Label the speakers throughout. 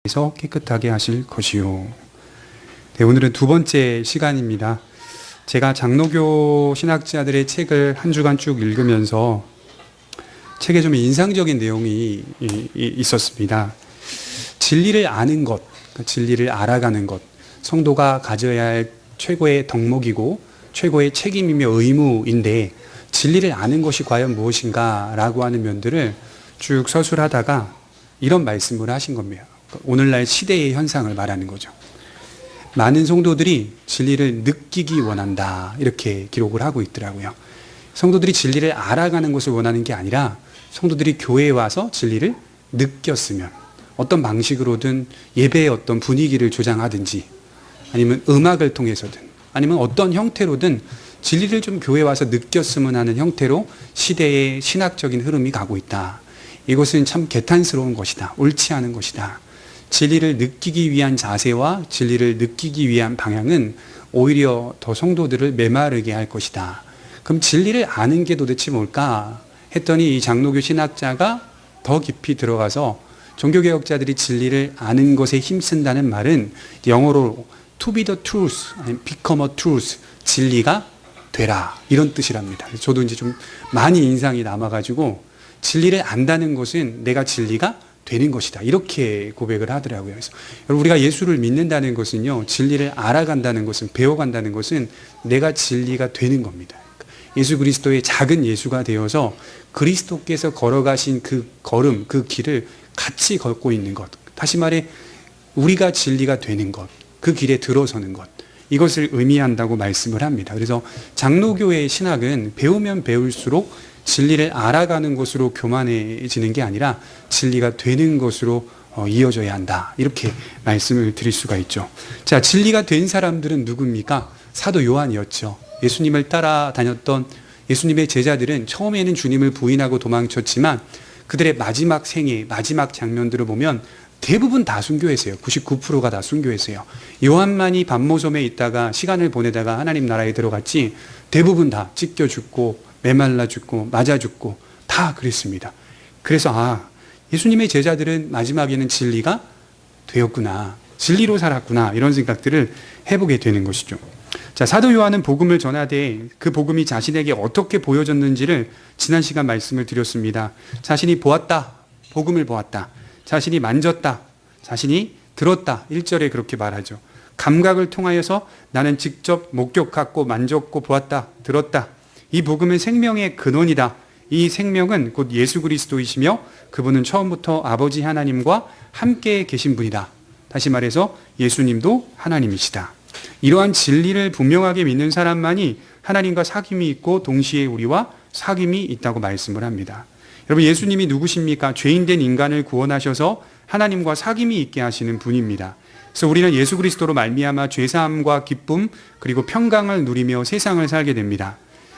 Speaker 1: 서 깨끗하게 하실 것이요. 네, 오늘은 두 번째 시간입니다. 제가 장로교 신학자들의 책을 한 주간 쭉 읽으면서 책에 좀 인상적인 내용이 있었습니다. 진리를 아는 것, 진리를 알아가는 것, 성도가 가져야 할 최고의 덕목이고 최고의 책임이며 의무인데 진리를 아는 것이 과연 무엇인가라고 하는 면들을 쭉 서술하다가 이런 말씀을 하신 겁니다. 오늘날 시대의 현상을 말하는 거죠. 많은 성도들이 진리를 느끼기 원한다, 이렇게 기록을 하고 있더라고요. 성도들이 진리를 알아가는 것을 원하는 게 아니라 성도들이 교회에 와서 진리를 느꼈으면 어떤 방식으로든 예배의 어떤 분위기를 조장하든지 아니면 음악을 통해서든 아니면 어떤 형태로든 진리를 좀 교회에 와서 느꼈으면 하는 형태로 시대의 신학적인 흐름이 가고 있다. 이것은 참 개탄스러운 것이다. 옳지 않은 것이다. 진리를 느끼기 위한 자세와 진리를 느끼기 위한 방향은 오히려 더 성도들을 메마르게 할 것이다. 그럼 진리를 아는 게 도대체 뭘까 했더니 이 장로교 신학자가 더 깊이 들어가서 종교개혁자들이 진리를 아는 것에 힘쓴다는 말은 영어로 to be the truth, 아니면 become a truth, 진리가 되라, 이런 뜻이랍니다. 저도 이제 좀 많이 인상이 남아가지고 진리를 안다는 것은 내가 진리가 되는 것이다, 이렇게 고백을 하더라고요. 그래서 우리가 예수를 믿는다는 것은요, 진리를 알아간다는 것은, 배워간다는 것은 내가 진리가 되는 겁니다. 예수 그리스도의 작은 예수가 되어서 그리스도께서 걸어가신 그 걸음, 그 길을 같이 걷고 있는 것. 다시 말해 우리가 진리가 되는 것, 그 길에 들어서는 것, 이것을 의미한다고 말씀을 합니다. 그래서 장로교의 신학은 배우면 배울수록 진리를 알아가는 것으로 교만해지는 게 아니라 진리가 되는 것으로 이어져야 한다, 이렇게 말씀을 드릴 수가 있죠. 자, 진리가 된 사람들은 누굽니까? 사도 요한이었죠. 예수님을 따라다녔던 예수님의 제자들은 처음에는 주님을 부인하고 도망쳤지만 그들의 마지막 생애, 마지막 장면들을 보면 대부분 다 순교했어요. 99%가 다 순교했어요. 요한만이 반모섬에 있다가 시간을 보내다가 하나님 나라에 들어갔지 대부분 다 찢겨 죽고 메말라 죽고 맞아 죽고 다 그랬습니다. 그래서 예수님의 제자들은 마지막에는 진리가 되었구나, 진리로 살았구나, 이런 생각들을 해보게 되는 것이죠. 자, 사도 요한은 복음을 전하되 그 복음이 자신에게 어떻게 보여졌는지를 지난 시간 말씀을 드렸습니다. 자신이 보았다, 복음을 보았다. 자신이 만졌다, 자신이 들었다, 1절에 그렇게 말하죠. 감각을 통하여서 나는 직접 목격하고 만졌고 보았다, 들었다. 이 복음은 생명의 근원이다. 이 생명은 곧 예수 그리스도이시며 그분은 처음부터 아버지 하나님과 함께 계신 분이다. 다시 말해서 예수님도 하나님이시다. 이러한 진리를 분명하게 믿는 사람만이 하나님과 사귐이 있고 동시에 우리와 사귐이 있다고 말씀을 합니다. 여러분, 예수님이 누구십니까? 죄인된 인간을 구원하셔서 하나님과 사귐이 있게 하시는 분입니다. 그래서 우리는 예수 그리스도로 말미암아 죄사함과 기쁨 그리고 평강을 누리며 세상을 살게 됩니다.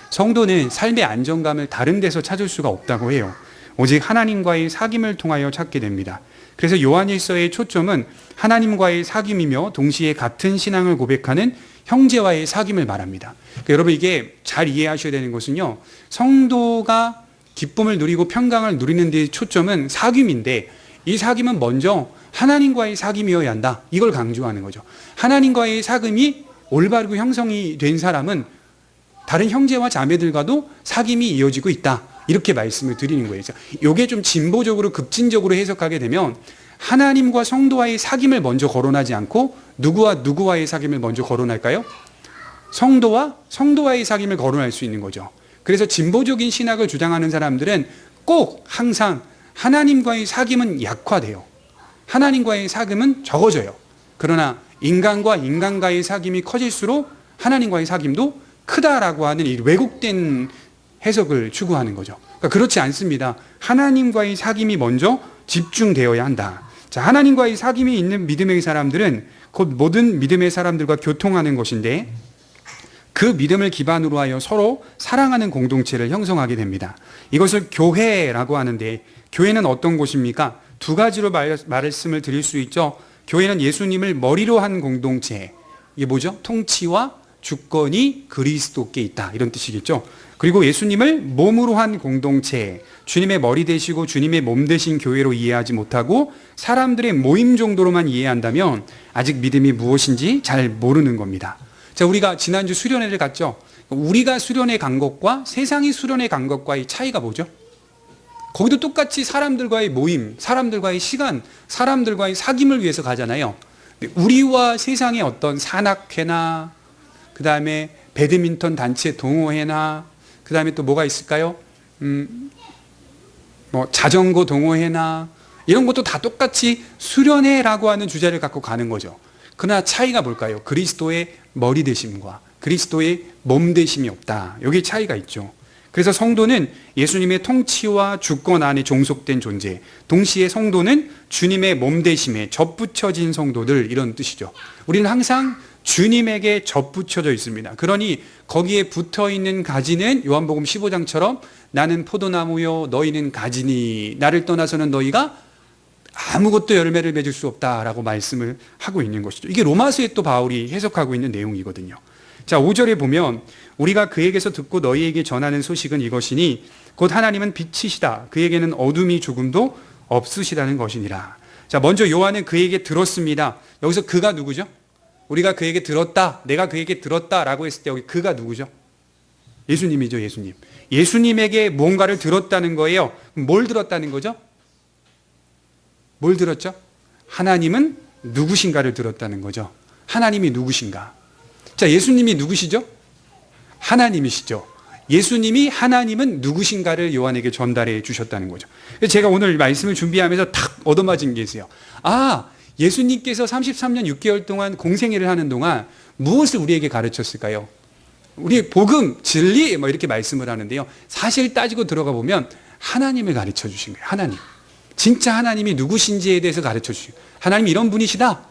Speaker 1: 성도는 삶의 안정감을 다른 데서 찾을 수가 없다고 해요. 오직 하나님과의 사귐을 통하여 찾게 됩니다. 그래서 요한일서의 초점은 하나님과의 사귐이며 동시에 같은 신앙을 고백하는 형제와의 사귐을 말합니다. 그러니까 여러분, 이게 잘 이해하셔야 되는 것은요, 성도가 기쁨을 누리고 평강을 누리는 데 초점은 사귐인데 이 사귐은 먼저 하나님과의 사귐이어야 한다, 이걸 강조하는 거죠. 하나님과의 사귐이 올바르고 형성이 된 사람은 다른 형제와 자매들과도 사귐이 이어지고 있다, 이렇게 말씀을 드리는 거예요. 이게 좀 진보적으로 급진적으로 해석하게 되면 하나님과 성도와의 사귐을 먼저 거론하지 않고 누구와 누구와의 사귐을 먼저 거론할까요? 성도와 성도와의 사귐을 거론할 수 있는 거죠. 그래서 진보적인 신학을 주장하는 사람들은 꼭 항상 하나님과의 사귐은 약화돼요. 하나님과의 사귐은 적어져요. 그러나 인간과 인간과의 사귐이 커질수록 하나님과의 사귐도 크다라고 하는 이 왜곡된 해석을 추구하는 거죠. 그러니까 그렇지 않습니다. 하나님과의 사귐이 먼저 집중되어야 한다. 자, 하나님과의 사귐이 있는 믿음의 사람들은 곧 모든 믿음의 사람들과 교통하는 것인데 그 믿음을 기반으로 하여 서로 사랑하는 공동체를 형성하게 됩니다. 이것을 교회라고 하는데 교회는 어떤 곳입니까? 두 가지로 말씀을 드릴 수 있죠. 교회는 예수님을 머리로 한 공동체, 이게 뭐죠? 통치와 주권이 그리스도께 있다, 이런 뜻이겠죠. 그리고 예수님을 몸으로 한 공동체, 주님의 머리 되시고 주님의 몸 되신 교회로 이해하지 못하고 사람들의 모임 정도로만 이해한다면 아직 믿음이 무엇인지 잘 모르는 겁니다. 자, 우리가 지난주 수련회를 갔죠. 우리가 수련회 간 것과 세상이 수련회 간 것과의 차이가 뭐죠? 거기도 똑같이 사람들과의 모임, 사람들과의 시간, 사람들과의 사귐을 위해서 가잖아요. 우리와 세상의 어떤 산악회나 그 다음에 배드민턴 단체 동호회나 그 다음에 또 뭐가 있을까요? 자전거 동호회나 이런 것도 다 똑같이 수련회라고 하는 주제를 갖고 가는 거죠. 그러나 차이가 뭘까요? 그리스도의 머리 되심과 그리스도의 몸 되심이 없다. 여기 차이가 있죠. 그래서 성도는 예수님의 통치와 주권 안에 종속된 존재, 동시에 성도는 주님의 몸 되심에 접붙여진 성도들, 이런 뜻이죠. 우리는 항상 주님에게 접붙여져 있습니다. 그러니 거기에 붙어있는 가지는 요한복음 15장처럼 나는 포도나무요 너희는 가지니 나를 떠나서는 너희가 아무것도 열매를 맺을 수 없다라고 말씀을 하고 있는 것이죠. 이게 로마서에 또 바울이 해석하고 있는 내용이거든요. 자, 5절에 보면 우리가 그에게서 듣고 너희에게 전하는 소식은 이것이니 곧 하나님은 빛이시다. 그에게는 어둠이 조금도 없으시다는 것이니라. 자, 먼저 요한은 그에게 들었습니다. 여기서 그가 누구죠? 우리가 그에게 들었다, 내가 그에게 들었다라고 했을 때 여기 그가 누구죠? 예수님이죠, 예수님. 예수님에게 뭔가를 들었다는 거예요. 뭘 들었다는 거죠? 뭘 들었죠? 하나님은 누구신가를 들었다는 거죠. 하나님이 누구신가? 자, 예수님이 누구시죠? 하나님이시죠. 예수님이 하나님은 누구신가를 요한에게 전달해 주셨다는 거죠. 제가 오늘 말씀을 준비하면서 탁 얻어맞은 게 있어요. 예수님께서 33년 6개월 동안 공생애를 하는 동안 무엇을 우리에게 가르쳤을까요? 우리 복음, 진리 이렇게 말씀을 하는데요. 사실 따지고 들어가 보면 하나님을 가르쳐 주신 거예요. 하나님. 진짜 하나님이 누구신지에 대해서 가르쳐 주신 거예요. 하나님 이런 분이시다.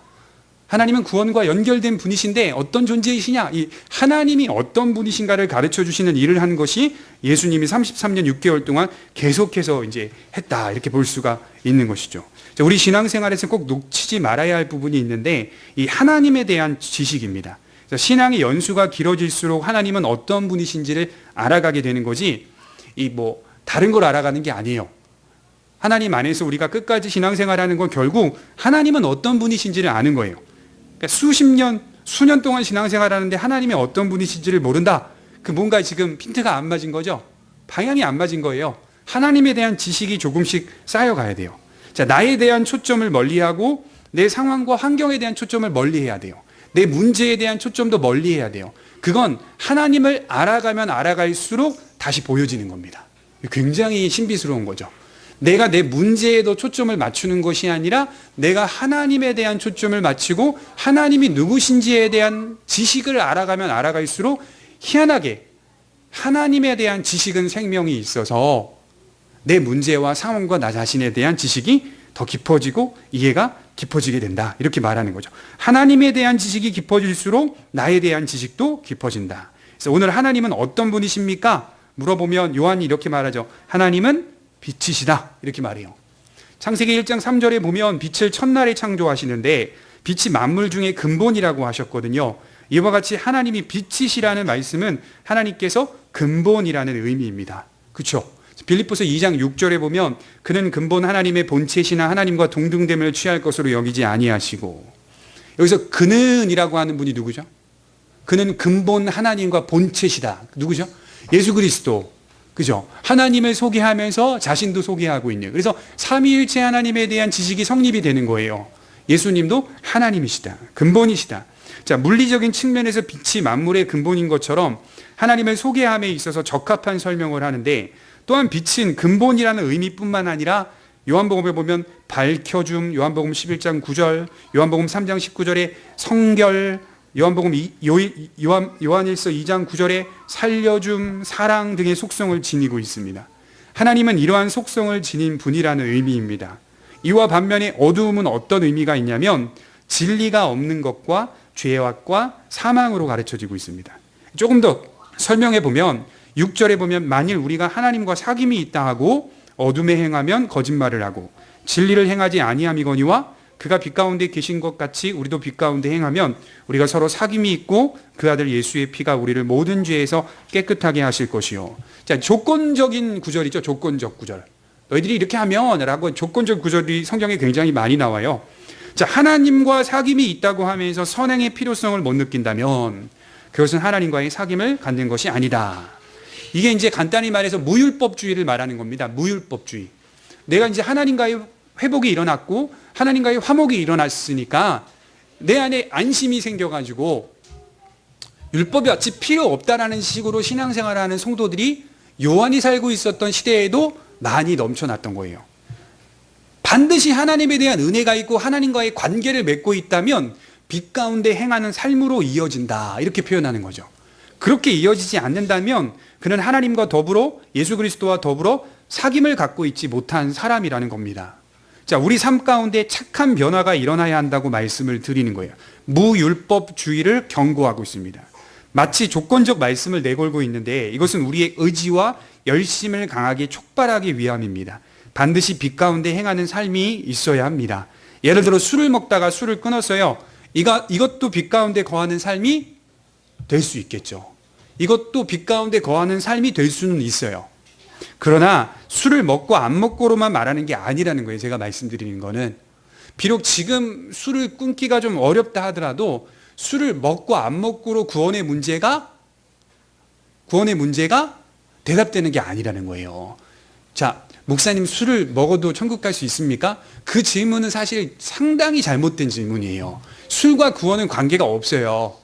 Speaker 1: 하나님은 구원과 연결된 분이신데 어떤 존재이시냐? 이 하나님이 어떤 분이신가를 가르쳐 주시는 일을 한 것이 예수님이 33년 6개월 동안 계속해서 이제 했다. 이렇게 볼 수가 있는 것이죠. 우리 신앙생활에서 꼭 놓치지 말아야 할 부분이 있는데 이 하나님에 대한 지식입니다. 신앙의 연수가 길어질수록 하나님은 어떤 분이신지를 알아가게 되는 거지 다른 걸 알아가는 게 아니에요. 하나님 안에서 우리가 끝까지 신앙생활하는 건 결국 하나님은 어떤 분이신지를 아는 거예요. 그러니까 수년 동안 신앙생활하는데 하나님이 어떤 분이신지를 모른다. 그 뭔가 지금 핀트가 안 맞은 거죠. 방향이 안 맞은 거예요. 하나님에 대한 지식이 조금씩 쌓여가야 돼요. 자, 나에 대한 초점을 멀리하고 내 상황과 환경에 대한 초점을 멀리해야 돼요. 내 문제에 대한 초점도 멀리해야 돼요. 그건 하나님을 알아가면 알아갈수록 다시 보여지는 겁니다. 굉장히 신비스러운 거죠. 내가 내 문제에도 초점을 맞추는 것이 아니라 내가 하나님에 대한 초점을 맞추고 하나님이 누구신지에 대한 지식을 알아가면 알아갈수록 희한하게 하나님에 대한 지식은 생명이 있어서 내 문제와 상황과 나 자신에 대한 지식이 더 깊어지고 이해가 깊어지게 된다. 이렇게 말하는 거죠. 하나님에 대한 지식이 깊어질수록 나에 대한 지식도 깊어진다. 그래서 오늘 하나님은 어떤 분이십니까? 물어보면 요한이 이렇게 말하죠. 하나님은 빛이시다. 이렇게 말해요. 창세기 1장 3절에 보면 빛을 첫날에 창조하시는데 빛이 만물 중에 근본이라고 하셨거든요. 이와 같이 하나님이 빛이시라는 말씀은 하나님께서 근본이라는 의미입니다. 그렇죠? 빌립보서 2장 6절에 보면 그는 근본 하나님의 본체시나 하나님과 동등됨을 취할 것으로 여기지 아니하시고, 여기서 그는이라고 하는 분이 누구죠? 그는 근본 하나님과 본체시다. 누구죠? 예수 그리스도. 그죠? 하나님을 소개하면서 자신도 소개하고 있는. 그래서 삼위일체 하나님에 대한 지식이 성립이 되는 거예요. 예수님도 하나님이시다. 근본이시다. 자, 물리적인 측면에서 빛이 만물의 근본인 것처럼 하나님을 소개함에 있어서 적합한 설명을 하는데, 또한 빛은 근본이라는 의미뿐만 아니라 요한복음에 보면 밝혀줌, 요한복음 11장 9절, 요한복음 3장 19절에 성결, 요한일서 2장 9절에 살려줌, 사랑 등의 속성을 지니고 있습니다. 하나님은 이러한 속성을 지닌 분이라는 의미입니다. 이와 반면에 어두움은 어떤 의미가 있냐면 진리가 없는 것과 죄악과 사망으로 가르쳐지고 있습니다. 조금 더 설명해 보면 6절에 보면 만일 우리가 하나님과 사귐이 있다 하고 어둠에 행하면 거짓말을 하고 진리를 행하지 아니함이거니와 그가 빛 가운데 계신 것 같이 우리도 빛 가운데 행하면 우리가 서로 사귐이 있고 그 아들 예수의 피가 우리를 모든 죄에서 깨끗하게 하실 것이요. 자, 조건적인 구절이죠. 조건적 구절. 너희들이 이렇게 하면 라고 조건적 구절이 성경에 굉장히 많이 나와요. 자, 하나님과 사귐이 있다고 하면서 선행의 필요성을 못 느낀다면 그것은 하나님과의 사귐을 갖는 것이 아니다. 이게 이제 간단히 말해서 무율법주의를 말하는 겁니다. 무율법주의. 내가 이제 하나님과의 회복이 일어났고 하나님과의 화목이 일어났으니까 내 안에 안심이 생겨가지고 율법이 어찌 필요 없다라는 식으로 신앙생활을 하는 성도들이 요한이 살고 있었던 시대에도 많이 넘쳐났던 거예요. 반드시 하나님에 대한 은혜가 있고 하나님과의 관계를 맺고 있다면 빛 가운데 행하는 삶으로 이어진다, 이렇게 표현하는 거죠. 그렇게 이어지지 않는다면 그는 하나님과 더불어 예수 그리스도와 더불어 사귐을 갖고 있지 못한 사람이라는 겁니다. 자, 우리 삶 가운데 착한 변화가 일어나야 한다고 말씀을 드리는 거예요. 무율법주의를 경고하고 있습니다. 마치 조건적 말씀을 내걸고 있는데 이것은 우리의 의지와 열심을 강하게 촉발하기 위함입니다. 반드시 빛 가운데 행하는 삶이 있어야 합니다. 예를 들어 술을 먹다가 술을 끊었어요. 이것도 빛 가운데 거하는 삶이 될 수 있겠죠. 이것도 빛 가운데 거하는 삶이 될 수는 있어요. 그러나 술을 먹고 안 먹고로만 말하는 게 아니라는 거예요. 제가 말씀드리는 거는 비록 지금 술을 끊기가 좀 어렵다 하더라도 술을 먹고 안 먹고로 구원의 문제가 대답되는 게 아니라는 거예요. 자, 목사님 술을 먹어도 천국 갈 수 있습니까? 그 질문은 사실 상당히 잘못된 질문이에요. 술과 구원은 관계가 없어요.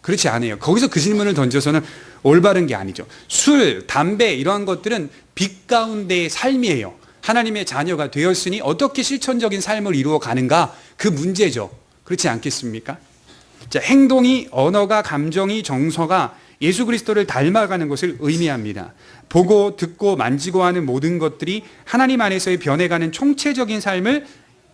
Speaker 1: 그렇지 않아요. 거기서 그 질문을 던져서는 올바른 게 아니죠. 술, 담배 이러한 것들은 빛 가운데의 삶이에요. 하나님의 자녀가 되었으니 어떻게 실천적인 삶을 이루어 가는가, 그 문제죠. 그렇지 않겠습니까? 자, 행동이, 언어가, 감정이, 정서가 예수 그리스도를 닮아가는 것을 의미합니다. 보고 듣고 만지고 하는 모든 것들이 하나님 안에서의 변해가는 총체적인 삶을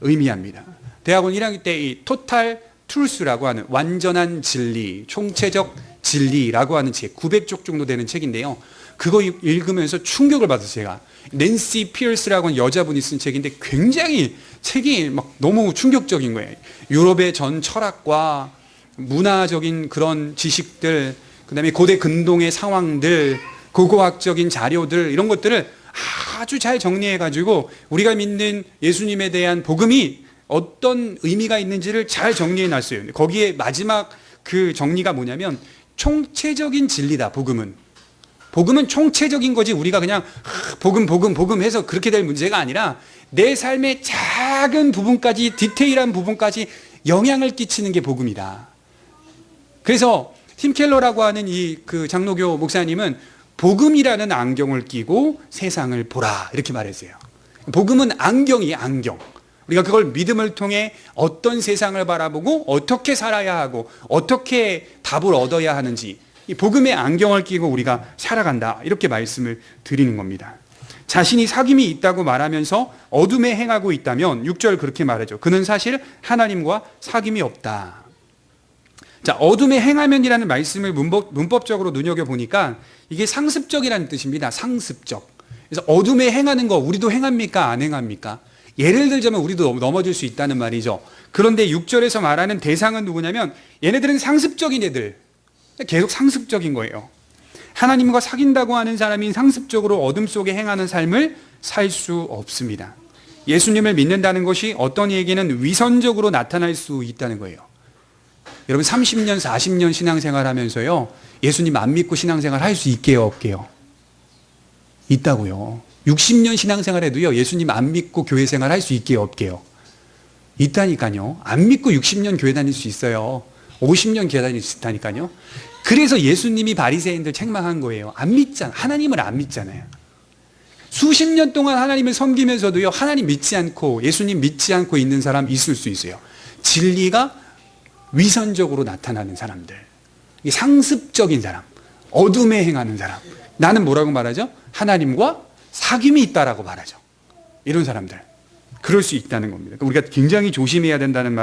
Speaker 1: 의미합니다. 대학원 1학년 때 이 토탈 트루스라고 하는 완전한 진리, 총체적 진리라고 하는 책, 900쪽 정도 되는 책인데요. 그거 읽으면서 충격을 받았어요. 제가 낸시 피어스라고 하는 여자분이 쓴 책인데 굉장히 책이 막 너무 충격적인 거예요. 유럽의 전 철학과 문화적인 그런 지식들, 그다음에 고대 근동의 상황들, 고고학적인 자료들, 이런 것들을 아주 잘 정리해가지고 우리가 믿는 예수님에 대한 복음이 어떤 의미가 있는지를 잘 정리해 놨어요. 거기에 마지막 그 정리가 뭐냐면 총체적인 진리다. 복음은 총체적인 거지 우리가 그냥 복음 해서 그렇게 될 문제가 아니라 내 삶의 작은 부분까지, 디테일한 부분까지 영향을 끼치는 게 복음이다. 그래서 팀 켈러라고 하는 이 그 장로교 목사님은 복음이라는 안경을 끼고 세상을 보라, 이렇게 말했어요. 복음은 안경이에요, 안경. 우리가 그걸 믿음을 통해 어떤 세상을 바라보고 어떻게 살아야 하고 어떻게 답을 얻어야 하는지, 이 복음의 안경을 끼고 우리가 살아간다, 이렇게 말씀을 드리는 겁니다. 자신이 사귐이 있다고 말하면서 어둠에 행하고 있다면 6절 그렇게 말하죠. 그는 사실 하나님과 사귐이 없다. 자, 어둠에 행하면이라는 말씀을 문법적으로 눈여겨보니까 이게 상습적이라는 뜻입니다. 상습적. 그래서 어둠에 행하는 거 우리도 행합니까? 안 행합니까? 예를 들자면 우리도 넘어질 수 있다는 말이죠. 그런데 6절에서 말하는 대상은 누구냐면 얘네들은 상습적인 애들. 계속 상습적인 거예요. 하나님과 사귄다고 하는 사람이 상습적으로 어둠 속에 행하는 삶을 살 수 없습니다. 예수님을 믿는다는 것이 어떤 이에게는 위선적으로 나타날 수 있다는 거예요. 여러분 30년, 40년 신앙생활 하면서요, 예수님 안 믿고 신앙생활 할 수 있게요, 없게요? 있다고요. 60년 신앙생활 해도요, 예수님 안 믿고 교회 생활 할 수 있게요, 없게요? 있다니까요. 안 믿고 60년 교회 다닐 수 있어요. 50년 교회 다닐 수 있다니까요. 그래서 예수님이 바리새인들 책망한 거예요. 안 믿잖아. 하나님을 안 믿잖아요. 수십 년 동안 하나님을 섬기면서도요, 하나님 믿지 않고 예수님 믿지 않고 있는 사람 있을 수 있어요. 진리가 위선적으로 나타나는 사람들, 상습적인 사람, 어둠에 행하는 사람, 나는 뭐라고 말하죠? 하나님과 사귐이 있다라고 말하죠. 이런 사람들, 그럴 수 있다는 겁니다. 우리가 굉장히 조심해야 된다는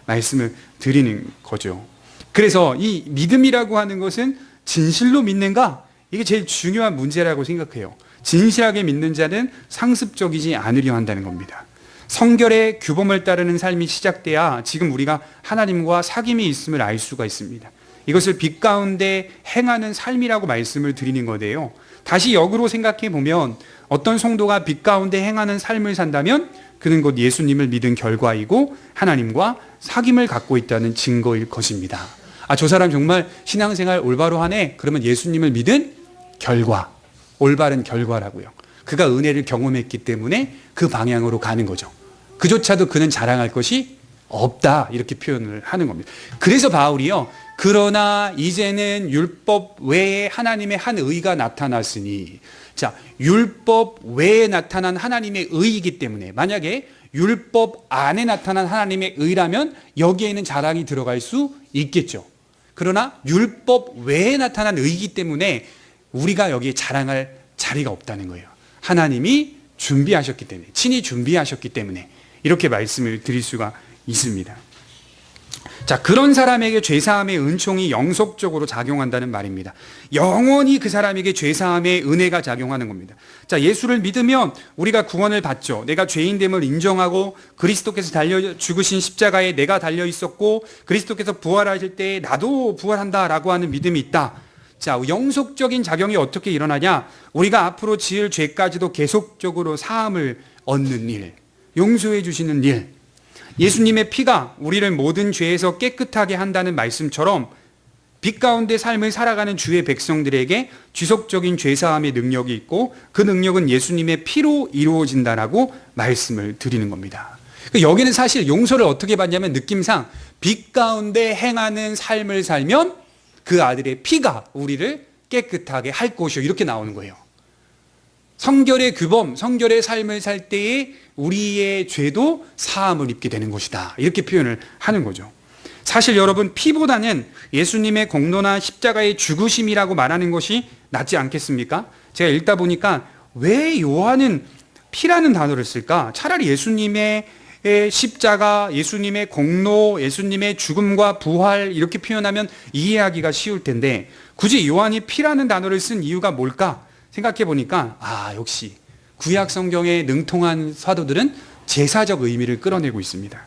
Speaker 1: 말씀을 드리는 거죠. 그래서 이 믿음이라고 하는 것은 진실로 믿는가? 이게 제일 중요한 문제라고 생각해요. 진실하게 믿는 자는 상습적이지 않으려 한다는 겁니다. 성결의 규범을 따르는 삶이 시작돼야 지금 우리가 하나님과 사귐이 있음을 알 수가 있습니다. 이것을 빛 가운데 행하는 삶이라고 말씀을 드리는 거예요. 다시 역으로 생각해 보면 어떤 성도가 빛 가운데 행하는 삶을 산다면 그는 곧 예수님을 믿은 결과이고 하나님과 사귐을 갖고 있다는 증거일 것입니다. 저 사람 정말 신앙생활 올바로 하네. 그러면 예수님을 믿은 결과, 올바른 결과라고요. 그가 은혜를 경험했기 때문에 그 방향으로 가는 거죠. 그조차도 그는 자랑할 것이 없다, 이렇게 표현을 하는 겁니다. 그래서 바울이요, 그러나 이제는 율법 외에 하나님의 한 의가 나타났으니, 자, 율법 외에 나타난 하나님의 의이기 때문에 만약에 율법 안에 나타난 하나님의 의라면 여기에는 자랑이 들어갈 수 있겠죠. 그러나 율법 외에 나타난 의이기 때문에 우리가 여기에 자랑할 자리가 없다는 거예요. 하나님이 준비하셨기 때문에, 친히 준비하셨기 때문에 이렇게 말씀을 드릴 수가 있습니다. 자, 그런 사람에게 죄사함의 은총이 영속적으로 작용한다는 말입니다. 영원히 그 사람에게 죄사함의 은혜가 작용하는 겁니다. 자, 예수를 믿으면 우리가 구원을 받죠. 내가 죄인됨을 인정하고 그리스도께서 죽으신 십자가에 내가 달려 있었고 그리스도께서 부활하실 때 나도 부활한다라고 하는 믿음이 있다. 자, 영속적인 작용이 어떻게 일어나냐? 우리가 앞으로 지을 죄까지도 계속적으로 사함을 얻는 일, 용서해 주시는 일, 예수님의 피가 우리를 모든 죄에서 깨끗하게 한다는 말씀처럼 빛 가운데 삶을 살아가는 주의 백성들에게 지속적인 죄사함의 능력이 있고 그 능력은 예수님의 피로 이루어진다라고 말씀을 드리는 겁니다. 여기는 사실 용서를 어떻게 받냐면 느낌상 빛 가운데 행하는 삶을 살면 그 아들의 피가 우리를 깨끗하게 할 것이요, 이렇게 나오는 거예요. 성결의 규범, 성결의 삶을 살 때에 우리의 죄도 사함을 입게 되는 것이다, 이렇게 표현을 하는 거죠. 사실 여러분, 피보다는 예수님의 공로나 십자가의 죽으심이라고 말하는 것이 낫지 않겠습니까? 제가 읽다 보니까 왜 요한은 피라는 단어를 쓸까? 차라리 예수님의 십자가, 예수님의 공로, 예수님의 죽음과 부활 이렇게 표현하면 이해하기가 쉬울 텐데 굳이 요한이 피라는 단어를 쓴 이유가 뭘까? 생각해 보니까 역시 구약 성경에 능통한 사도들은 제사적 의미를 끌어내고 있습니다.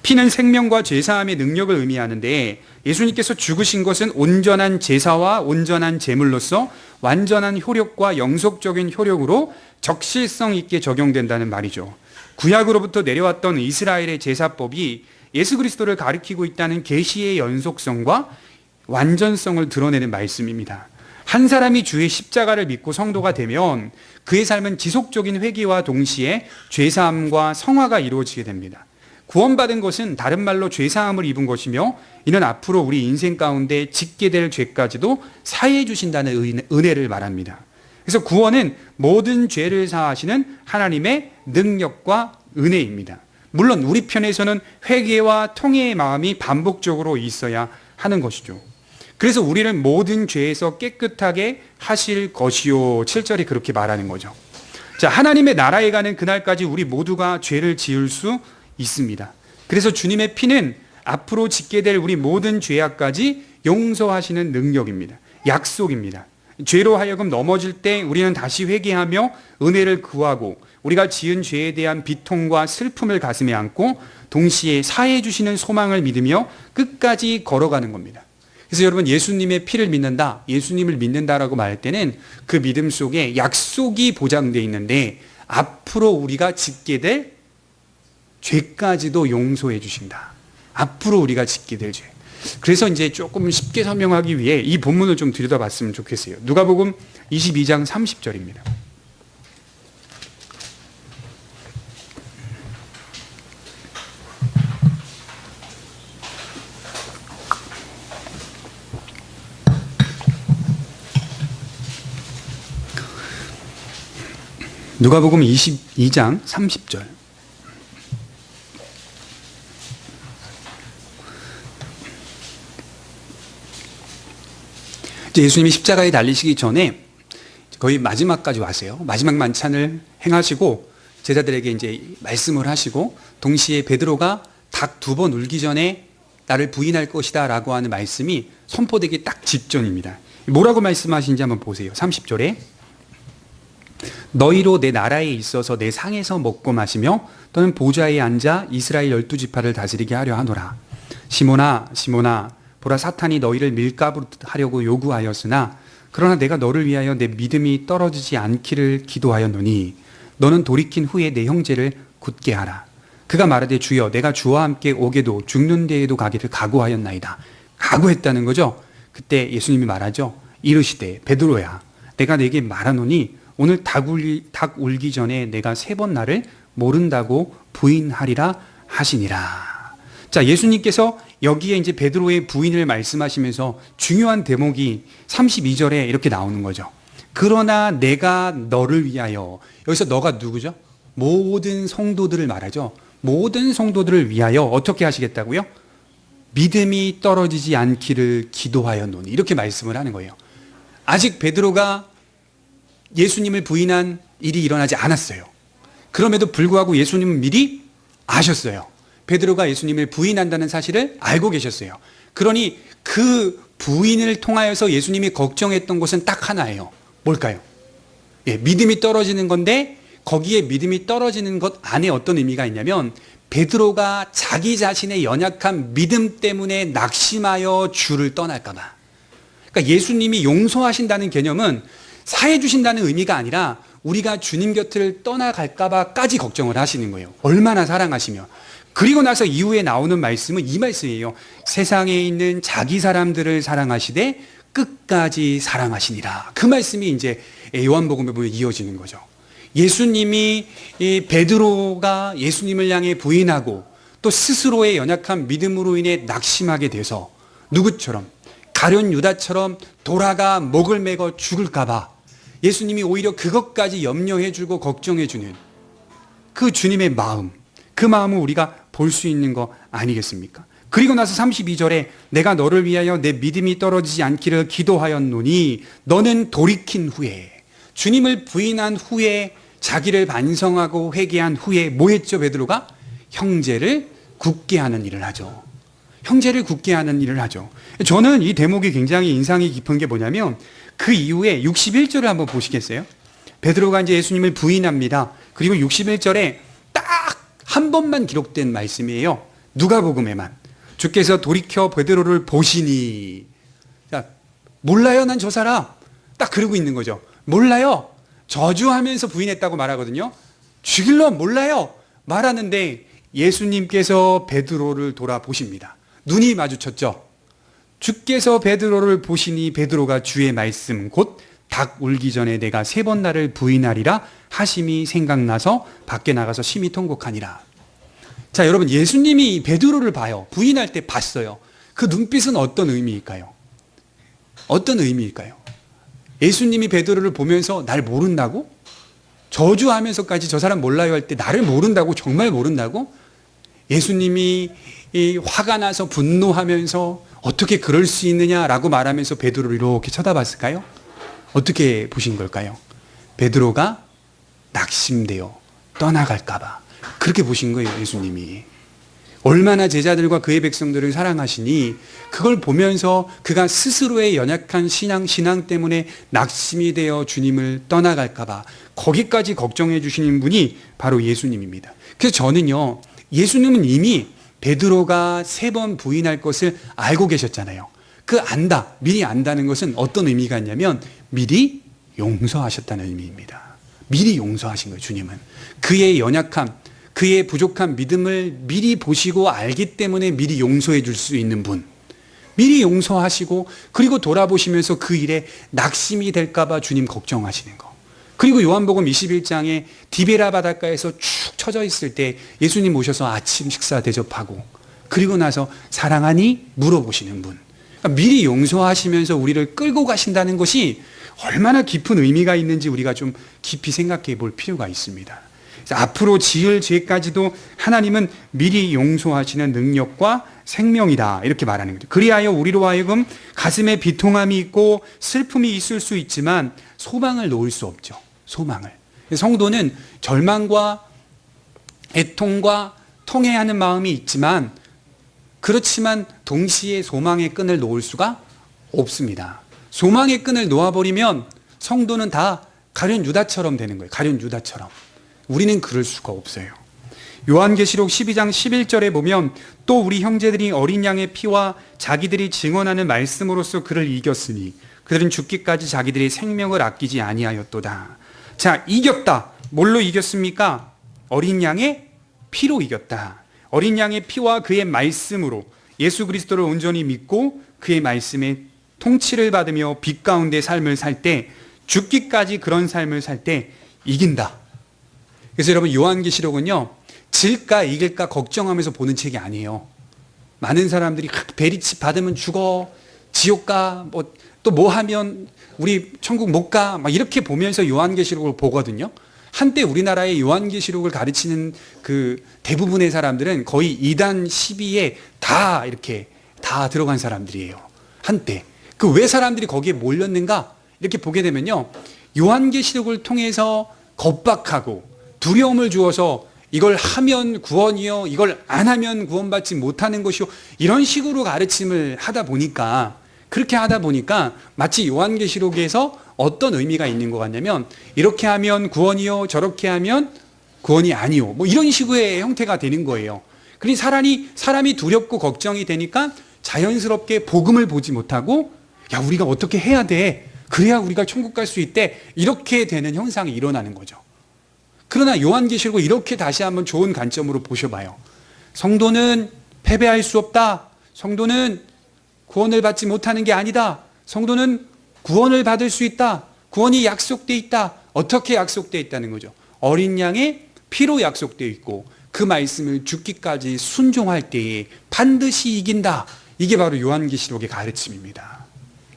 Speaker 1: 피는 생명과 제사함의 능력을 의미하는데 예수님께서 죽으신 것은 온전한 제사와 온전한 제물로서 완전한 효력과 영속적인 효력으로 적실성 있게 적용된다는 말이죠. 구약으로부터 내려왔던 이스라엘의 제사법이 예수 그리스도를 가리키고 있다는 계시의 연속성과 완전성을 드러내는 말씀입니다. 한 사람이 주의 십자가를 믿고 성도가 되면 그의 삶은 지속적인 회개와 동시에 죄사함과 성화가 이루어지게 됩니다. 구원받은 것은 다른 말로 죄사함을 입은 것이며 이는 앞으로 우리 인생 가운데 짓게 될 죄까지도 사해 주신다는 은혜를 말합니다. 그래서 구원은 모든 죄를 사하시는 하나님의 능력과 은혜입니다. 물론 우리 편에서는 회개와 통회의 마음이 반복적으로 있어야 하는 것이죠. 그래서 우리를 모든 죄에서 깨끗하게 하실 것이요, 7절이 그렇게 말하는 거죠. 자, 하나님의 나라에 가는 그날까지 우리 모두가 죄를 지을 수 있습니다. 그래서 주님의 피는 앞으로 짓게 될 우리 모든 죄악까지 용서하시는 능력입니다. 약속입니다. 죄로 하여금 넘어질 때 우리는 다시 회개하며 은혜를 구하고 우리가 지은 죄에 대한 비통과 슬픔을 가슴에 안고 동시에 사해 주시는 소망을 믿으며 끝까지 걸어가는 겁니다. 그래서 여러분, 예수님의 피를 믿는다, 예수님을 믿는다라고 말할 때는 그 믿음 속에 약속이 보장되어 있는데 앞으로 우리가 짓게 될 죄까지도 용서해 주신다. 앞으로 우리가 짓게 될 죄. 그래서 이제 조금 쉽게 설명하기 위해 이 본문을 좀 들여다봤으면 좋겠어요. 누가복음 22장 30절입니다. 누가복음 22장 30절. 이제 예수님이 십자가에 달리시기 전에 거의 마지막까지 왔어요. 마지막 만찬을 행하시고 제자들에게 이제 말씀을 하시고 동시에 베드로가 닭 2번 울기 전에 나를 부인할 것이다 라고 하는 말씀이 선포되기 딱 직전입니다. 뭐라고 말씀하신지 한번 보세요. 30절에 너희로 내 나라에 있어서 내 상에서 먹고 마시며 또는 보좌에 앉아 이스라엘 12지파를 다스리게 하려 하노라. 시몬아 시몬아 보라 사탄이 너희를 밀가부로 하려고 요구하였으나 그러나 내가 너를 위하여 내 믿음이 떨어지지 않기를 기도하였노니 너는 돌이킨 후에 내 형제를 굳게 하라. 그가 말하되 주여 내가 주와 함께 오게도 죽는 데에도 가기를 각오하였나이다. 각오했다는 거죠. 그때 예수님이 말하죠. 이르시되 베드로야 내가 내게 말하노니 오늘 닭 울기 전에 내가 3번 나를 모른다고 부인하리라 하시니라. 자, 예수님께서 여기에 이제 베드로의 부인을 말씀하시면서 중요한 대목이 32절에 이렇게 나오는 거죠. 그러나 내가 너를 위하여, 여기서 너가 누구죠? 모든 성도들을 말하죠. 모든 성도들을 위하여 어떻게 하시겠다고요? 믿음이 떨어지지 않기를 기도하였노니 이렇게 말씀을 하는 거예요. 아직 베드로가 예수님을 부인한 일이 일어나지 않았어요. 그럼에도 불구하고 예수님은 미리 아셨어요. 베드로가 예수님을 부인한다는 사실을 알고 계셨어요. 그러니 그 부인을 통하여서 예수님이 걱정했던 것은 딱 하나예요. 뭘까요? 믿음이 떨어지는 건데 거기에 믿음이 떨어지는 것 안에 어떤 의미가 있냐면 베드로가 자기 자신의 연약한 믿음 때문에 낙심하여 주를 떠날까 봐. 그러니까 예수님이 용서하신다는 개념은 사해 주신다는 의미가 아니라 우리가 주님 곁을 떠나갈까 봐까지 걱정을 하시는 거예요. 얼마나 사랑하시며. 그리고 나서 이후에 나오는 말씀은 이 말씀이에요. 세상에 있는 자기 사람들을 사랑하시되 끝까지 사랑하시니라. 그 말씀이 이제 요한복음에 보면 이어지는 거죠. 예수님이 베드로가 예수님을 향해 부인하고 또 스스로의 연약한 믿음으로 인해 낙심하게 돼서 누구처럼 가룟 유다처럼 돌아가 목을 매고 죽을까 봐 예수님이 오히려 그것까지 염려해 주고 걱정해 주는 그 주님의 마음, 그 마음을 우리가 볼 수 있는 거 아니겠습니까? 그리고 나서 32절에 내가 너를 위하여 내 믿음이 떨어지지 않기를 기도하였노니 너는 돌이킨 후에, 주님을 부인한 후에 자기를 반성하고 회개한 후에 뭐 했죠? 베드로가 형제를 굳게 하는 일을 하죠. 형제를 굳게 하는 일을 하죠. 저는 이 대목이 굉장히 인상이 깊은 게 뭐냐면 그 이후에 61절을 한번 보시겠어요? 베드로가 이제 예수님을 부인합니다. 그리고 61절에 딱 한 번만 기록된 말씀이에요. 누가복음에만. 주께서 돌이켜 베드로를 보시니. 자, 몰라요, 난 저 사람. 딱 그러고 있는 거죠. 몰라요. 저주하면서 부인했다고 말하거든요. 죽일러 몰라요. 말하는데 예수님께서 베드로를 돌아보십니다. 눈이 마주쳤죠. 주께서 베드로를 보시니 베드로가 주의 말씀 곧 닭 울기 전에 내가 3번 나를 부인하리라 하심이 생각나서 밖에 나가서 심히 통곡하니라. 자, 여러분, 예수님이 베드로를 봐요. 부인할 때 봤어요. 그 눈빛은 어떤 의미일까요? 어떤 의미일까요? 예수님이 베드로를 보면서 날 모른다고? 저주하면서까지 저 사람 몰라요 할 때 나를 모른다고? 정말 모른다고? 예수님이 화가 나서 분노하면서 어떻게 그럴 수 있느냐라고 말하면서 베드로를 이렇게 쳐다봤을까요? 어떻게 보신 걸까요? 베드로가 낙심되어 떠나갈까 봐 그렇게 보신 거예요, 예수님이. 얼마나 제자들과 그의 백성들을 사랑하시니 그걸 보면서 그가 스스로의 연약한 신앙 때문에 낙심이 되어 주님을 떠나갈까 봐 거기까지 걱정해 주시는 분이 바로 예수님입니다. 그래서 저는요, 예수님은 이미 베드로가 3번 부인할 것을 알고 계셨잖아요. 그 미리 안다는 것은 어떤 의미가 있냐면 미리 용서하셨다는 의미입니다. 미리 용서하신 거예요, 주님은. 그의 연약함, 그의 부족한 믿음을 미리 보시고 알기 때문에 미리 용서해 줄 수 있는 분. 미리 용서하시고 그리고 돌아보시면서 그 일에 낙심이 될까 봐 주님 걱정하시는 거. 그리고 요한복음 21장에 디베라 바닷가에서 축 처져 있을 때 예수님 오셔서 아침 식사 대접하고 그리고 나서 사랑하니 물어보시는 분. 그러니까 미리 용서하시면서 우리를 끌고 가신다는 것이 얼마나 깊은 의미가 있는지 우리가 좀 깊이 생각해 볼 필요가 있습니다. 앞으로 지을 죄까지도 하나님은 미리 용서하시는 능력과 생명이다, 이렇게 말하는 거죠. 그리하여 우리로 하여금 가슴에 비통함이 있고 슬픔이 있을 수 있지만 소망을 놓을 수 없죠. 소망을. 성도는 절망과 애통과 통회하는 마음이 있지만 그렇지만 동시에 소망의 끈을 놓을 수가 없습니다. 소망의 끈을 놓아버리면 성도는 다 가룟 유다처럼 되는 거예요. 가룟 유다처럼. 우리는 그럴 수가 없어요. 요한계시록 12장 11절에 보면 또 우리 형제들이 어린 양의 피와 자기들이 증언하는 말씀으로써 그를 이겼으니 그들은 죽기까지 자기들의 생명을 아끼지 아니하였도다. 자, 이겼다. 뭘로 이겼습니까? 어린 양의 피로 이겼다. 어린 양의 피와 그의 말씀으로 예수 그리스도를 온전히 믿고 그의 말씀에 통치를 받으며 빛 가운데 삶을 살 때, 죽기까지 그런 삶을 살 때 이긴다. 그래서 여러분, 요한계시록은요, 질까 이길까 걱정하면서 보는 책이 아니에요. 많은 사람들이 베리치 받으면 죽어, 지옥 가, 또 뭐 하면 우리 천국 못 가, 막 이렇게 보면서 요한계시록을 보거든요. 한때 우리나라의 요한계시록을 가르치는 그 대부분의 사람들은 거의 2단 12에 다 이렇게 다 들어간 사람들이에요. 한때. 그 왜 사람들이 거기에 몰렸는가? 이렇게 보게 되면요, 요한계시록을 통해서 겁박하고 두려움을 주어서 이걸 하면 구원이요, 이걸 안 하면 구원받지 못하는 것이요, 이런 식으로 가르침을 하다 보니까, 그렇게 하다 보니까 마치 요한계시록에서 어떤 의미가 있는 것 같냐면, 이렇게 하면 구원이요, 저렇게 하면 구원이 아니요, 뭐 이런 식의 형태가 되는 거예요. 그러니 사람이 두렵고 걱정이 되니까 자연스럽게 복음을 보지 못하고, 야, 우리가 어떻게 해야 돼? 그래야 우리가 천국 갈 수 있대. 이렇게 되는 현상이 일어나는 거죠. 그러나 요한계시록을 이렇게 다시 한번 좋은 관점으로 보셔봐요. 성도는 패배할 수 없다. 성도는 구원을 받지 못하는 게 아니다. 성도는 구원을 받을 수 있다. 구원이 약속되어 있다. 어떻게 약속되어 있다는 거죠? 어린 양의 피로 약속되어 있고 그 말씀을 죽기까지 순종할 때에 반드시 이긴다. 이게 바로 요한계시록의 가르침입니다.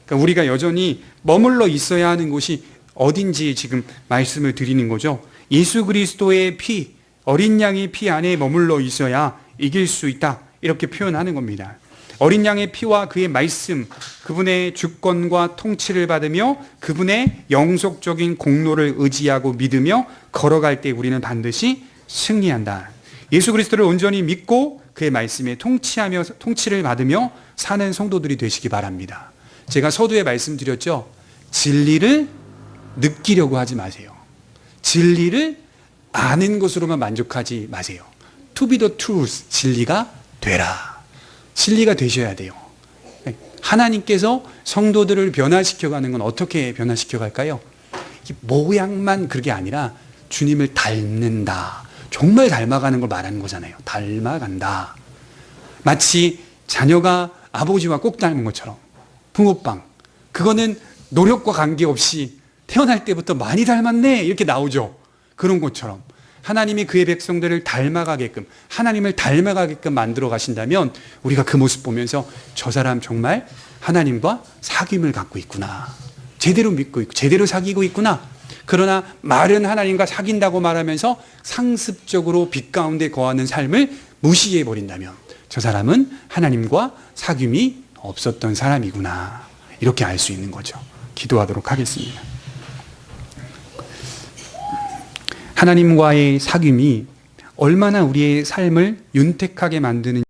Speaker 1: 그러니까 우리가 여전히 머물러 있어야 하는 곳이 어딘지 지금 말씀을 드리는 거죠. 예수 그리스도의 피, 어린 양의 피 안에 머물러 있어야 이길 수 있다. 이렇게 표현하는 겁니다. 어린 양의 피와 그의 말씀, 그분의 주권과 통치를 받으며 그분의 영속적인 공로를 의지하고 믿으며 걸어갈 때 우리는 반드시 승리한다. 예수 그리스도를 온전히 믿고 그의 말씀에 통치를 받으며 사는 성도들이 되시기 바랍니다. 제가 서두에 말씀드렸죠. 진리를 느끼려고 하지 마세요. 진리를 아는 것으로만 만족하지 마세요. To be the truth, 진리가 되라. 진리가 되셔야 돼요. 하나님께서 성도들을 변화시켜가는 건 어떻게 변화시켜갈까요? 모양만 그게 아니라 주님을 닮는다. 정말 닮아가는 걸 말하는 거잖아요. 닮아간다. 마치 자녀가 아버지와 꼭 닮은 것처럼. 붕어빵. 그거는 노력과 관계없이 태어날 때부터 많이 닮았네 이렇게 나오죠. 그런 것처럼 하나님이 그의 백성들을 닮아가게끔, 하나님을 닮아가게끔 만들어 가신다면 우리가 그 모습 보면서 저 사람 정말 하나님과 사귐을 갖고 있구나, 제대로 믿고 있고 제대로 사귀고 있구나. 그러나 말은 하나님과 사귄다고 말하면서 상습적으로 빛 가운데 거하는 삶을 무시해 버린다면 저 사람은 하나님과 사귐이 없었던 사람이구나, 이렇게 알 수 있는 거죠. 기도하도록 하겠습니다. 하나님과의 사귐이 얼마나 우리의 삶을 윤택하게 만드는